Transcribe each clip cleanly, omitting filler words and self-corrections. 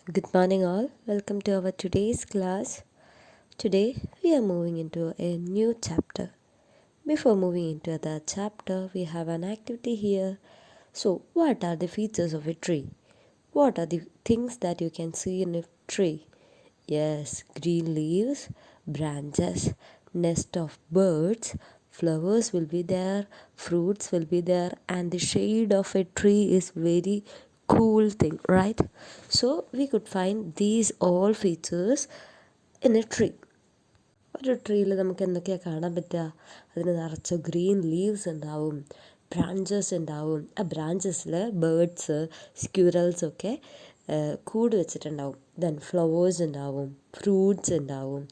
Good morning, all. Welcome to our today's class. Today, we are moving into a new chapter. Before moving into the chapter, we have an activity here. So, what are the features of a tree? What are the things that you can see in a tree? Yes, green leaves, branches, nest of birds, flowers will be there, fruits will be there, and the shade of a tree is very cool thing, right? So we could find these all features in a tree. ഒരു ട്രീയിൽ നമുക്ക് എന്തൊക്കെയാണ് കാണാൻ പറ്റുക? അതിന് നിറച്ച് green leaves ഉണ്ടാവും, branches ഉണ്ടാവും. ആ ബ്രാഞ്ചസിൽ ബേർഡ്സ്, സ്ക്യൂറൽസൊക്കെ കൂട് വെച്ചിട്ടുണ്ടാവും. ദെൻ ഫ്ലവേഴ്സ് ഉണ്ടാവും, ഫ്രൂട്ട്സ് ഉണ്ടാവും.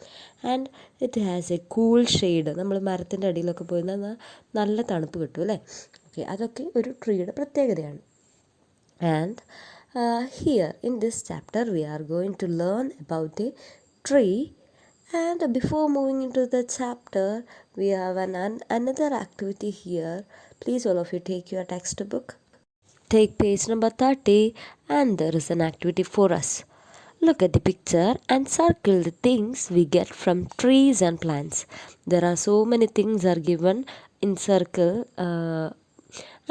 And it has A cool shade. നമ്മൾ മരത്തിൻ്റെ അടിയിലൊക്കെ പോയി നല്ല തണുപ്പ് കിട്ടും അല്ലേ? ഓക്കെ, അതൊക്കെ ഒരു ട്രീയുടെ പ്രത്യേകതയാണ്. And here in this chapter we are going to learn about a tree. And before moving into the chapter, we have another activity here. Please all of you take your textbook, take page number 30, and there is an activity for us. Look at the picture and circle the things we get from trees and plants. There are so many things are given in circle,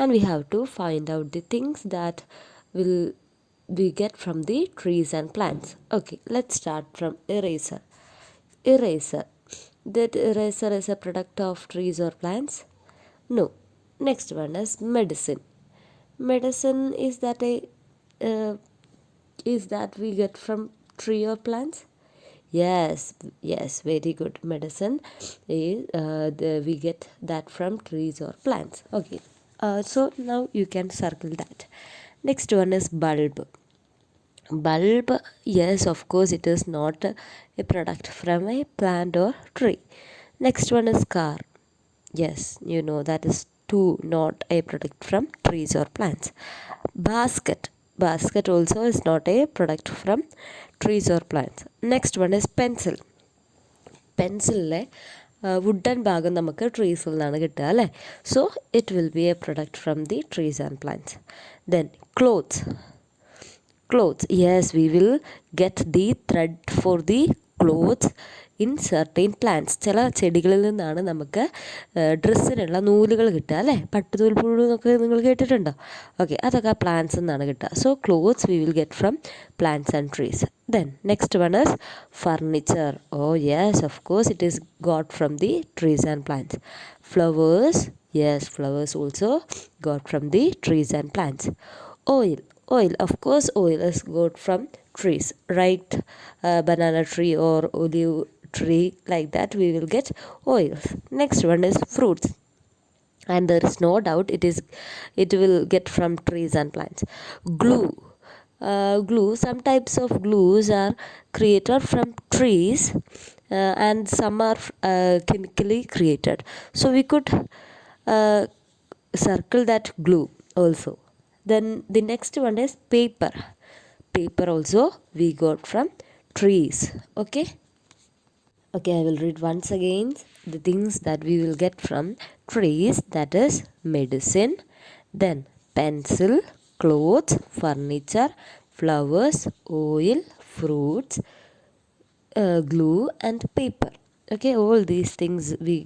and we have to find out the things that will we get from the trees and plants. Okay, let's start from eraser. Eraser. That eraser is a product of trees or plants? No. Next one is medicine. Medicine is that we get from tree or plants? Yes, very good. Medicine is we get that from trees or plants. Okay, so now you can circle that. Next one is bulb. Bulb, yes, of course, it is not a product from a plant or tree. Next one is car. Yes, you know that is too not a product from trees or plants. Basket. Basket also is not a product from trees or plants. Next one is pencil. പെൻസിലിലെ wooden ഭാഗം നമുക്ക് ട്രീസിൽ നിന്നാണ് കിട്ടുക അല്ലേ? So it will be a product from the trees and plants. Then clothes. Clothes, yes, we will get the thread for the clothes in certain plants. ചില ചെടികളിൽ നിന്നാണ് നമുക്ക് ഡ്രസ്സിനുള്ള നൂലുകൾ കിട്ടുക അല്ലേ? പട്ടുനൂൽപ്പുഴു എന്നൊക്കെ നിങ്ങൾ കേട്ടിട്ടുണ്ടോ? ഓക്കെ, അതൊക്കെ പ്ലാന്റ്സിൽ നിന്നാണ് കിട്ടുക. So clothes we will get from plants and trees. Then next one is furniture. Oh yes, of course it is got from the trees and plants. Flowers, yes, flowers also got from the trees and plants. Oil, of course, oil is got from trees, right? Banana tree or olive tree, like that we will get oils. Next one is fruits, and there is no doubt it will get from trees and plants. Glue. Glue, some types of glues are created from trees, and some are chemically created. So we could circle that glue also. Then the next one is paper. Paper also we got from trees. Okay, I will read once again the things that we will get from trees. That is medicine, then pencil, clothes, furniture, flowers, oil, fruits, glue, and paper. Okay, all these things we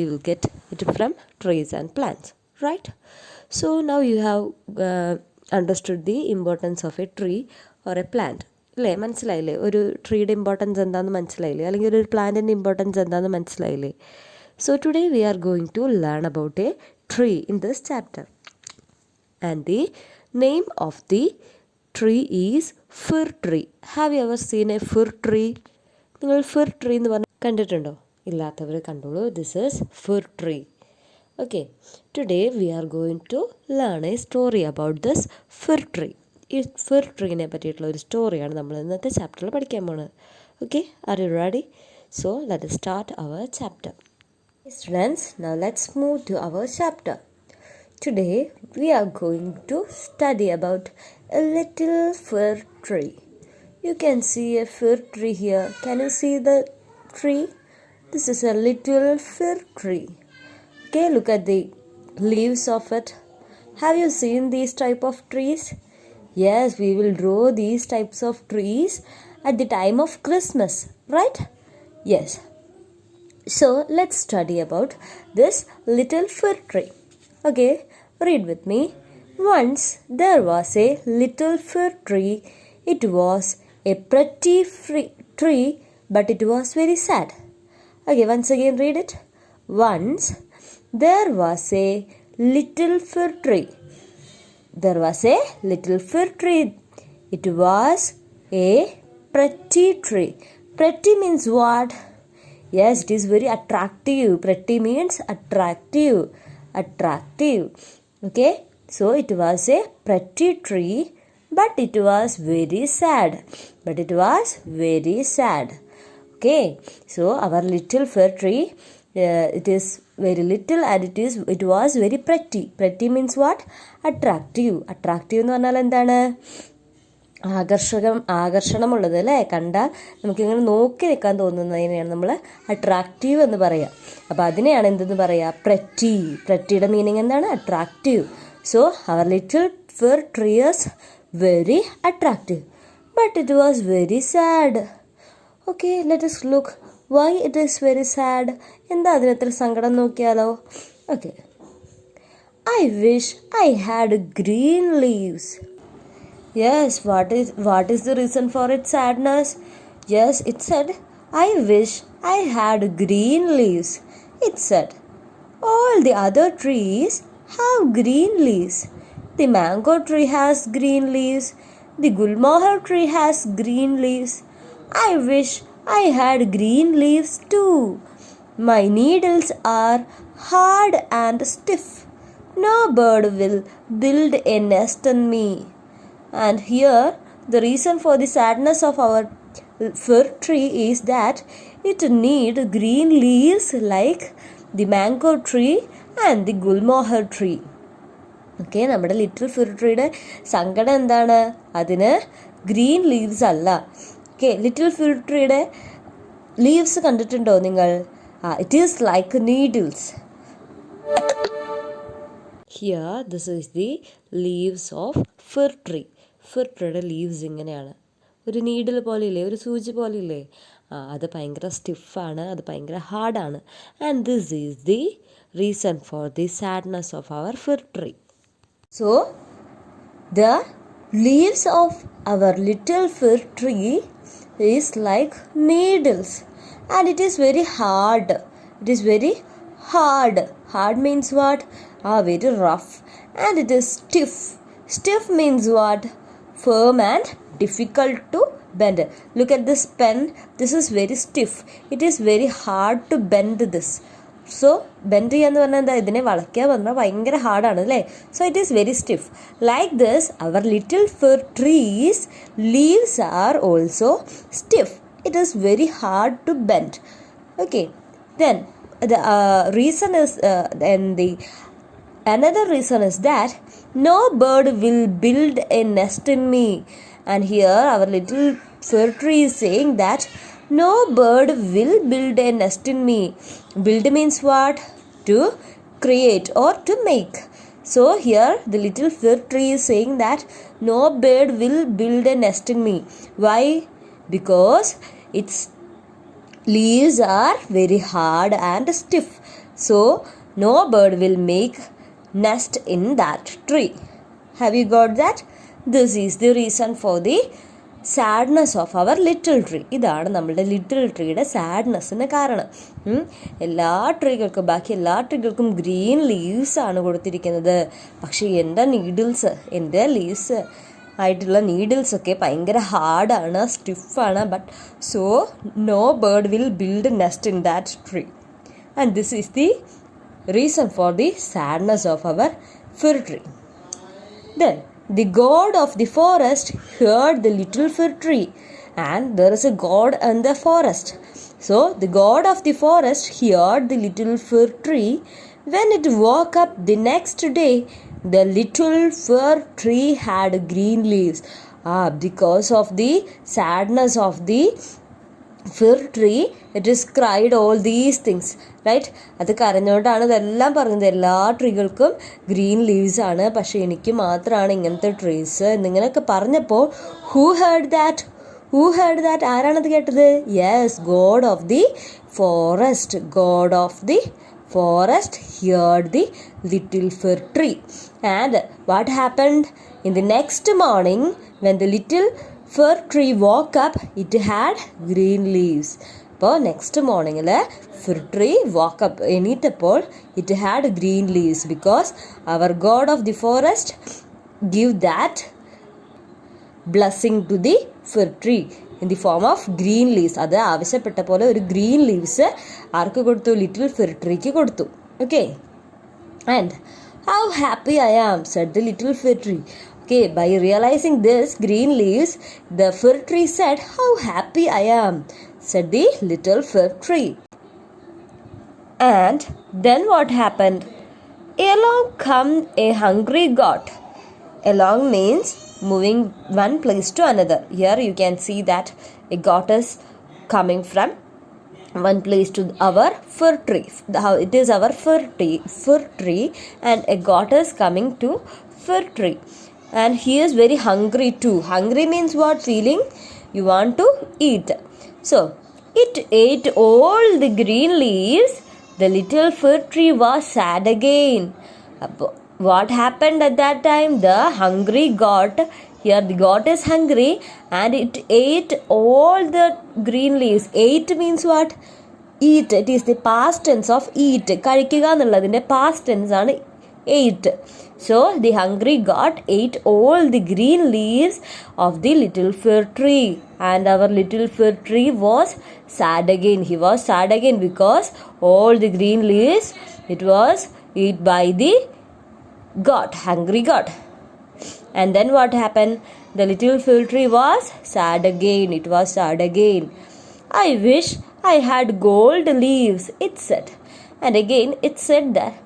will get it from trees and plants, right? So now you have understood the importance of a tree or a plant. അല്ലേ? മനസ്സിലായില്ലേ? ഒരു ട്രീയുടെ importance എന്താണെന്ന് മനസ്സിലായില്ലേ? അല്ലെങ്കിൽ ഒരു പ്ലാന്റിൻ്റെ importance എന്താണെന്ന് മനസ്സിലായില്ലേ? So today we are going to learn about a tree in this chapter. And the name of the tree is fir tree. Have you ever seen a fir tree? നിങ്ങൾ fir tree എന്ന് പറഞ്ഞ് കണ്ടിട്ടുണ്ടോ? ഇല്ലാത്തവർ കണ്ടോളൂ. This is fir tree. Okay, today we are going to learn a story about this fir tree. ഈ ഫിർ ട്രീനെ പറ്റിയിട്ടുള്ള ഒരു സ്റ്റോറിയാണ് നമ്മൾ ഇന്നത്തെ ചാപ്റ്ററിൽ പഠിക്കാൻ പോകുന്നത്. Okay, are you ready? So let us start our chapter. Students, now let's move to our chapter. Today we are going to study about a little fir tree. You can see a fir tree here. Can you see the tree? This is a little fir tree. Okay, look at the leaves of it. Have you seen these type of trees? Yes, we will draw these types of trees at the time of Christmas, right? Yes. So let's study about this little fir tree. Okay, read with me. Once there was a little fir tree. It was a pretty tree, but it was very sad. Okay, once again read it. Once there was a little fir tree. There was a little fir tree. It was a pretty tree. Pretty means what? Yes, it is very attractive. Pretty means attractive. Attractive. Okay. So it was a pretty tree, but it was very sad. But it was very sad. Okay. So our little fir tree, it is very little and it was very pretty. Pretty means what? Attractive. Attractive എന്ന് പറഞ്ഞാൽ എന്താണ്? ആകർഷണമുള്ളത് അല്ലേ? കണ്ടാൽ നമുക്കിങ്ങനെ നോക്കി നിൽക്കാൻ തോന്നുന്നതിനെയാണ് നമ്മൾ attractive എന്ന് പറയുക. അപ്പോൾ അതിനെയാണ് എന്തെന്ന് പറയുക? പ്രറ്റി. പ്രറ്റിയുടെ മീനിങ് എന്താണ്? Attractive. So our little fir tree is very attractive, but it was very sad. Okay, let us look why it is very sad. എന്താ അതിനത്ര സങ്കടം നോക്കിയാലോ? Okay. I wish I had green leaves. Yes, what is the reason for its sadness? Yes, it said, I wish I had green leaves. It said, all the other trees have green leaves. The mango tree has green leaves. The gulmohar tree has green leaves. I wish I had green leaves too. My needles are hard and stiff. No bird will build a nest in me. And here the reason for the sadness of our fir tree is that it need green leaves like the mango tree and the gulmohar tree. Okay, നമ്മുടെ little fir ട്രീയുടെ സങ്കടം എന്താണ്? അതിന് green leaves അല്ല. Okay, little fir ട്രീയുടെ leaves കണ്ടിട്ടുണ്ടോ നിങ്ങൾ? It is like needles. Here this is the leaves of fir tree. Fir ട്രീയുടെ ലീവ്സ് ഇങ്ങനെയാണ്. ഒരു നീഡിൽ പോലെയില്ലേ, ഒരു സൂചി പോലെയില്ലേ? അത് ഭയങ്കര സ്റ്റിഫാണ്, അത് ഭയങ്കര ഹാർഡാണ്. And this is the reason for the sadness of our fir tree. So, the leaves of our little fir tree is like needles and it is very hard. It is very hard. Hard means what? Very rough. And it is stiff. Stiff means what? Firm and difficult to bend. Look at this pen. This is very stiff. It is very hard to bend this. So bend ചെയ്യാന്ന് പറഞ്ഞാൽ എന്താ? ഇതിനെ വളയ്ക്കുക പറഞ്ഞാൽ ഭയങ്കര ഹാർഡാണ് അല്ലേ? So it is very stiff. Like this our little fir trees leaves are also stiff. It is very hard to bend. Okay, then the reason is another reason is that no bird will build a nest in me. And here our little fir tree is saying that no bird will build a nest in me. Build means what? To create or to make. So here the little fir tree is saying that no bird will build a nest in me. Why? Because its leaves are very hard and stiff. So no bird will make nest in that tree. Have you got that? This is the reason for the sadness of our little tree. ഇതാണ് നമ്മളുടെ little ട്രീയുടെ സാഡ്നെസ്സിന് കാരണം. എല്ലാ ട്രീകൾക്കും, ബാക്കി എല്ലാ ട്രീകൾക്കും green leaves ആണ് കൊടുത്തിരിക്കുന്നത്. പക്ഷേ എൻ്റെ നീഡിൽസ്, എൻ്റെ ലീവ്സ് ആയിട്ടുള്ള നീഡിൽസൊക്കെ ഭയങ്കര ഹാർഡാണ്, സ്റ്റിഫാണ്. But so no bird will build nest in that tree. And this is the reason for the sadness of our fir tree. Then the god of the forest heard the little fir tree, and there is a god in the forest. So the god of the forest heard the little fir tree. When it woke up the next day, the little fir tree had green leaves. Because of the sadness of the fir tree, it is cried all these things, right? അത് കരഞ്ഞുകൊണ്ടാണ് ഇതെല്ലാം പറയുന്നത്. എല്ലാ ട്രീകൾക്കും green leaves ആണ്, പക്ഷേ എനിക്ക് മാത്രമാണ് ഇങ്ങനത്തെ trees എന്നിങ്ങനെയൊക്കെ പറഞ്ഞപ്പോൾ ഹൂ ഹേർഡ് ദാറ്റ് ആരാണത് കേട്ടത്? Yes, God of the forest. God of the forest heard the little fir tree. And what happened? In the next morning, when the little fir tree woke up, it had green leaves. അപ്പോൾ next മോർണിംഗിൽ fir tree wake up എണീറ്റപ്പോൾ it had green leaves because our god of the forest give that blessing to the fir tree in the form of green leaves. അത് ആവശ്യപ്പെട്ട പോലെ ഒരു green leaves ആർക്ക് കൊടുത്തു? Little fir ട്രീക്ക് കൊടുത്തു. Okay, and how happy I am, said the little fir tree. Okay, by realizing this green leaves, the fir tree said, how happy I am, said the little fir tree. And then what happened? Along come a hungry goat. Along means moving one place to another. Here you can see that a goat is coming from one place to our fir tree. It is our fir tree, and a goat is coming to fir tree. And he is very hungry too. Hungry means what? Feeling you want to eat. So it ate all the green leaves. The little fir tree was sad again. What happened at that time? The hungry goat, here the goat is hungry, and it ate all the green leaves. Ate means what? Eat. It is the past tense of eat. കഴിക്കുക എന്നുള്ളതിൻ്റെ past tense ആണ് ate. So the hungry goat ate all the green leaves of the little fir tree, and our little fir tree was sad again. He was sad again because all the green leaves, it was eaten by the goat, hungry goat. And then what happened? The little fir tree was sad again. It was sad again. I wish I had gold leaves, it said. And again it said that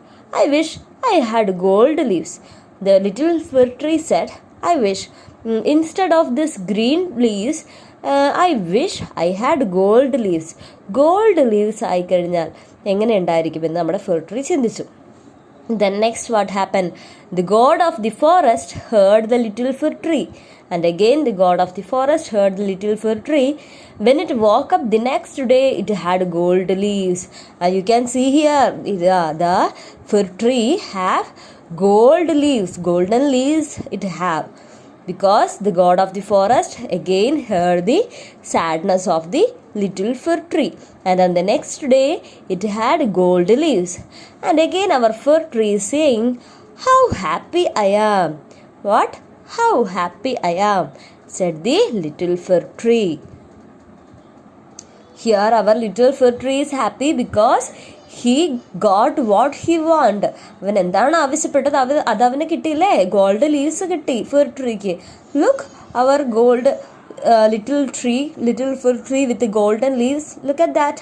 I wish I had gold leaves. The little fir tree said, I wish instead of this green leaves, I wish I had gold leaves. Gold leaves ആയി കഴിഞ്ഞാൽ എങ്ങനെ ഉണ്ടായിരിക്കുമെന്ന് നമ്മുടെ ഫിർ tree ചിന്തിച്ചു. Then next what happened? The god of the forest heard the little fir tree. And again the god of the forest heard the little fir tree. When it woke up the next day, it had gold leaves. And you can see here, the fir tree have gold leaves. Golden leaves it have. Because the god of the forest again heard the sadness of the little fir tree. And on the next day, it had gold leaves. And again our fir tree is saying, how happy I am. What? How happy I am, said the little fir tree. Here our little fir tree is happy because he got what he want. അവൻ എന്താണ് ആവശ്യപ്പെട്ടത് അത് അവന് കിട്ടിയില്ലേ? Gold leaves കിട്ടി ഫിർ ട്രീക്ക്. Look our gold little fir tree with the golden leaves. Look at that.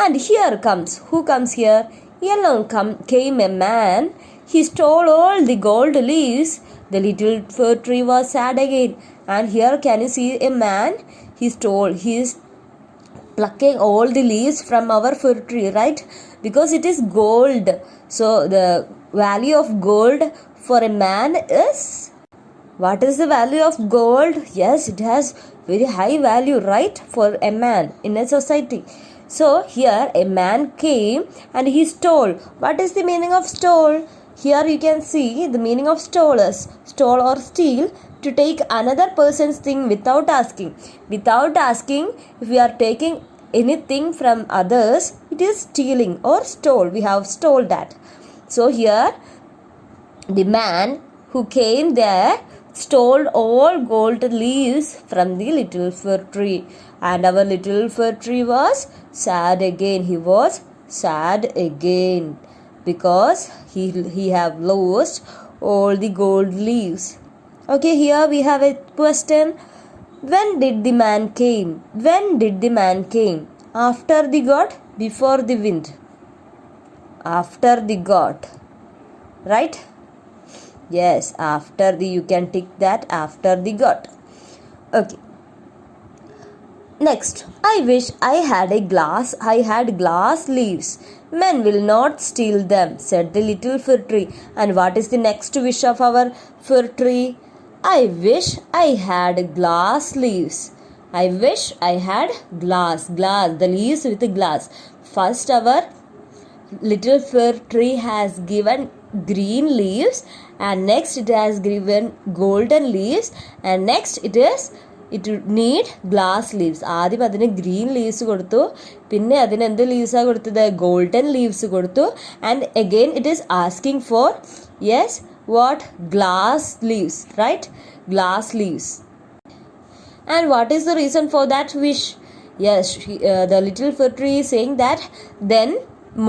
And here comes, who comes here? Along came a man. He stole all the gold leaves. The little fir tree was sad again. And here can you see a man? He is plucking all the leaves from our fir tree, right? Because it is gold. So the value of gold for a man is, what is the value of gold? Yes, it has very high value, right, for a man in a society. So here a man came and he stole. What is the meaning of stole? Here you can see the meaning of stole is stole or steal, to take another person's thing without asking. Without asking, if we are taking anything from others, it is stealing or stole. We have stole that. So here the man who came there stole all gold leaves from the little fir tree, and our little fir tree was sad again. He was sad again because he have lost all the gold leaves. Okay, here we have a question. When did the man came? When did the man came? After the god, before the wind? After the god, right? Yes, after the, you can tick that, after the god. Okay. Next, I wish I had glass leaves. Men will not steal them, said the little fir tree. And what is the next wish of our fir tree? I wish I had glass leaves. I wish I had glass, the leaves with glass. First, our little fir tree has given green leaves, and next it has given golden leaves, and next it need glass leaves. ആദ്യം അതിന് green leaves കൊടുത്തു, പിന്നെ അതിന് എന്ത് ലീവ്സാണ് കൊടുത്തത്? Golden leaves കൊടുത്തു. And again it is asking for yes what? Glass leaves, right? Glass leaves. And what is the reason for that wish? Yes, the little fir tree is saying that then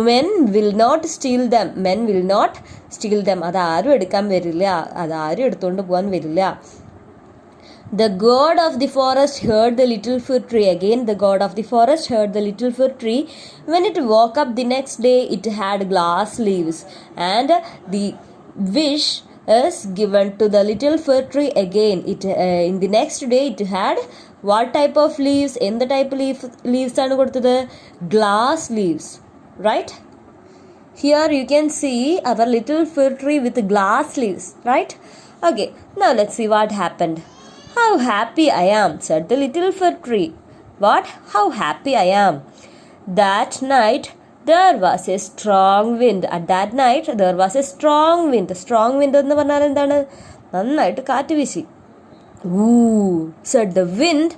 men will not steal them. Men will not steal them. അതാരും എടുക്കാൻ വരില്ല, അതാരും എടുത്തുകൊണ്ട് പോകാൻ വരില്ല. The god of the forest heard the little fir tree. Again, the god of the forest heard the little fir tree. When it woke up the next day, it had glass leaves. And the wish is given to the little fir tree again. In the next day, it had what type of leaves? In the type leaves ആണ് കൊടുത്തത്? Glass leaves, right? Here you can see our little fir tree with glass leaves, right? Okay, now let's see what happened. How happy I am, said the little fir tree. What? How happy I am. That night there was a strong wind. At that night there was a strong wind. Strong wind എന്ന് പറഞ്ഞാൽ എന്താണ്? നന്നായിട്ട് കാറ്റ് വീശി. Ooh, said the wind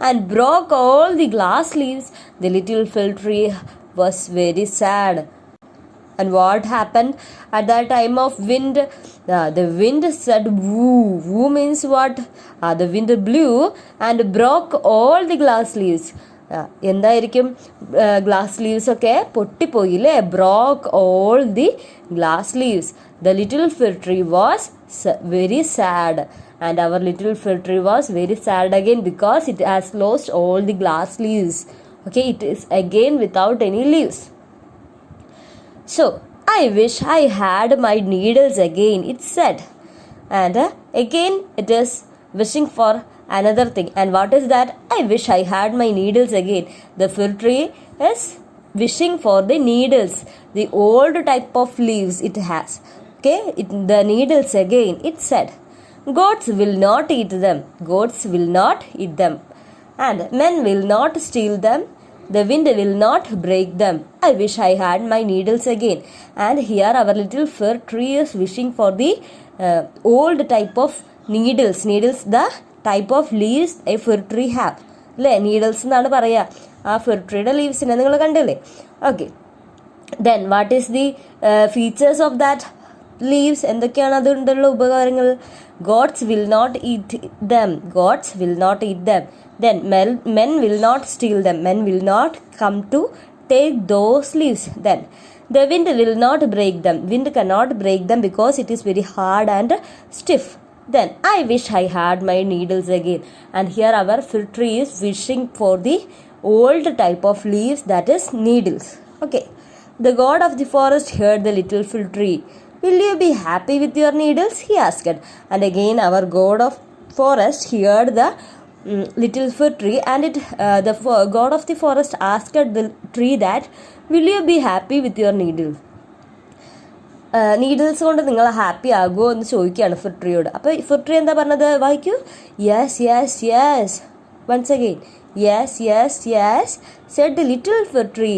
and broke all the glass leaves. The little fir tree was very sad. And what happened at that time of wind? The wind said woo. Woo means what? The wind blew and broke all the glass leaves. എന്തായിരിക്കും? Glass leaves ഒക്കെ പൊട്ടിപ്പോയില്ലേ? Broke all the glass leaves. The little fir tree was very sad. And our little fir tree was very sad again because it has lost all the glass leaves. Okay, it is again without any leaves. So, I wish I had my needles again, it said. And again it is wishing for another thing. And what is that? I wish I had my needles again. The fir tree is wishing for the needles, the old type of leaves it has. Okay, the needles again, it said. Goats will not eat them. Goats will not eat them. And men will not steal them. The wind will not break them. I wish I had my needles again. And here our little fir tree is wishing for the old type of needles. Needles, the type of leaves a fir tree have. അല്ലേ? Needles എന്നാണ് പറയുക ആ ഫിർ ട്രീയുടെ ലീവ്സിനെ. നിങ്ങൾ കണ്ടില്ലേ? Okay, then what is the features of that leaves? എന്തൊക്കെയാണ് അതുകൊണ്ടുള്ള ഉപകാരങ്ങൾ? Goats will not eat them. Goats will not eat them. Then men will not steal them. Men will not come to take those leaves. Then the wind will not break them. Wind cannot break them because it is very hard and stiff. Then I wish I had my needles again. And here our fir tree is wishing for the old type of leaves, that is needles. Okay, the god of the forest heard the little fir tree. Will you be happy with your needles? He asked. And again our god of forest heard the little fir tree, and the god of the forest asked the tree that, will you be happy with your needle? Needles കൊണ്ട് നിങ്ങൾ happy ആകുമോ എന്ന് ചോദിക്കുകയാണ് ഫിർ ട്രീയോട്. അപ്പോൾ ഫിർ tree എന്താ പറഞ്ഞത്? വായിക്കൂ. Yes yes yes. Once again. Yes yes yes said the little fir tree.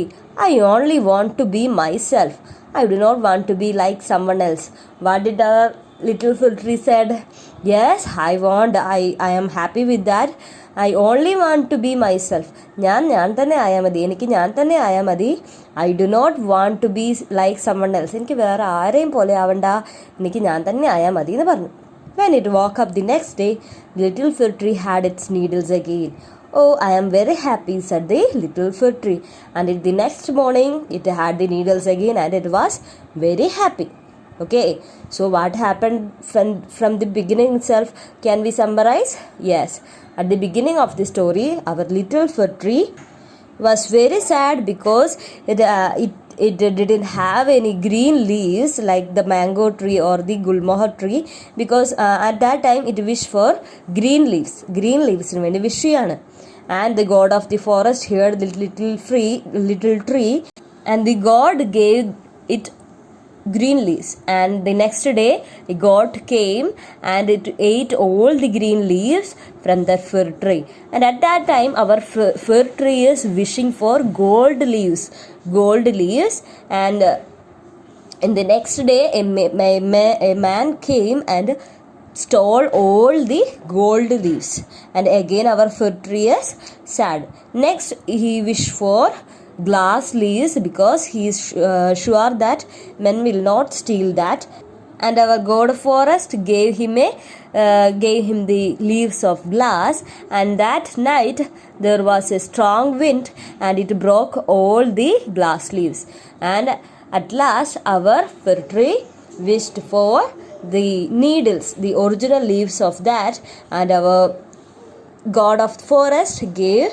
I only want to be myself. I do not want to be like someone else. What did our little fir tree said? Yes, I am happy with that. I only want to be myself. ഞാൻ തന്നെ ആയാൽ മതി. എനിക്ക് ഞാൻ തന്നെ ആയാൽ മതി. I do not want to be like someone else. എനിക്ക് വേറെ ആരെയും പോലെ ആവണ്ട. എനിക്ക് ഞാൻ തന്നെ ആയാൽ മതി എന്ന് പറഞ്ഞു. When it woke up the next day, the little fir tree had its needles again. Oh, I am very happy, said the little fir tree. And the next morning, it had the needles again and it was very happy. Okay, so what happened from the beginning itself? Can we summarize? Yes, at the beginning of the story, our little fir tree was very sad because it didn't have any green leaves like the mango tree or the gulmohar tree, because at that time it wished for green leaves. Green leaves nu vendi wish cheyana. And the god of the forest heard the little tree, and the god gave it green leaves. And the next day the god came and it ate all the green leaves from the fir tree. And at that time our fir tree is wishing for gold leaves. And in the next day a man came and stole all the gold leaves. And again our fir tree is sad. Next he wished for glass leaves, because he is sure that men will not steal that. And our god forest gave him the leaves of glass. And that night there was a strong wind and it broke all the glass leaves. And at last our fir tree wished for the needles, the original leaves of that, and our god of the forest gave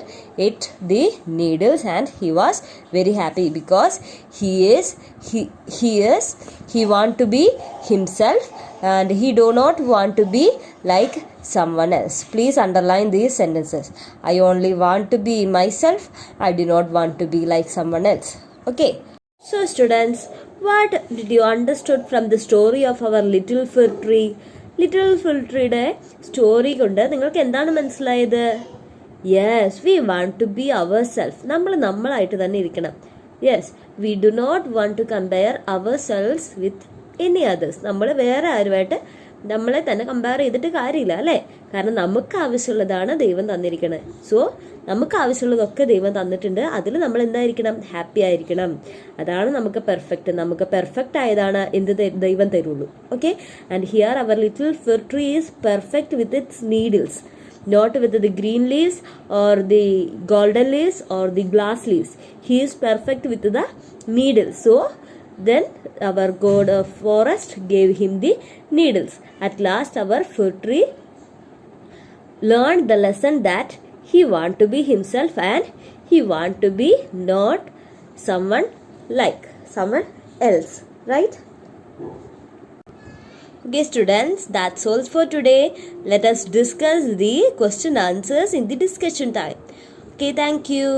it the needles. And he was very happy, because he want to be himself and he do not want to be like someone else. Please underline these sentences. I only want to be myself. I do not want to be like someone else. Okay, so students, what did you understood from the story of our little fir tree? Little fir ട്രീയുടെ story കൊണ്ട് നിങ്ങൾക്ക് എന്താണ് മനസ്സിലായത്? Yes, we want to be ourself. നമ്മളായിട്ട് തന്നെ ഇരിക്കണം. Yes, we do not want to compare ourselves with any others. നമ്മൾ വേറെ ആരുമായിട്ട് നമ്മളെ തന്നെ കമ്പയർ ചെയ്തിട്ട് കാര്യമില്ല, അല്ലേ? കാരണം നമുക്ക് ആവശ്യമുള്ളതാണ് ദൈവം തന്നിരിക്കണത്. സോ നമുക്ക് ആവശ്യമുള്ളതൊക്കെ ദൈവം തന്നിട്ടുണ്ട്. അതിൽ നമ്മൾ എന്തായിരിക്കണം? ഹാപ്പി ആയിരിക്കണം. അതാണ് നമുക്ക് പെർഫെക്റ്റ്. നമുക്ക് പെർഫെക്റ്റ് ആയതാണ് എന്ത് ദൈവം തരുള്ളൂ. Okay, and here our little fir tree is perfect with its needles, not with the green leaves or the golden leaves or the glass leaves. He is perfect with the needles. So then our god of forest gave him the needles. At last our fir tree learned the lesson that he want to be himself and he want to be not someone like someone else, right? Okay students, that's all for today. Let us discuss the question answers in the discussion time. Okay, thank you.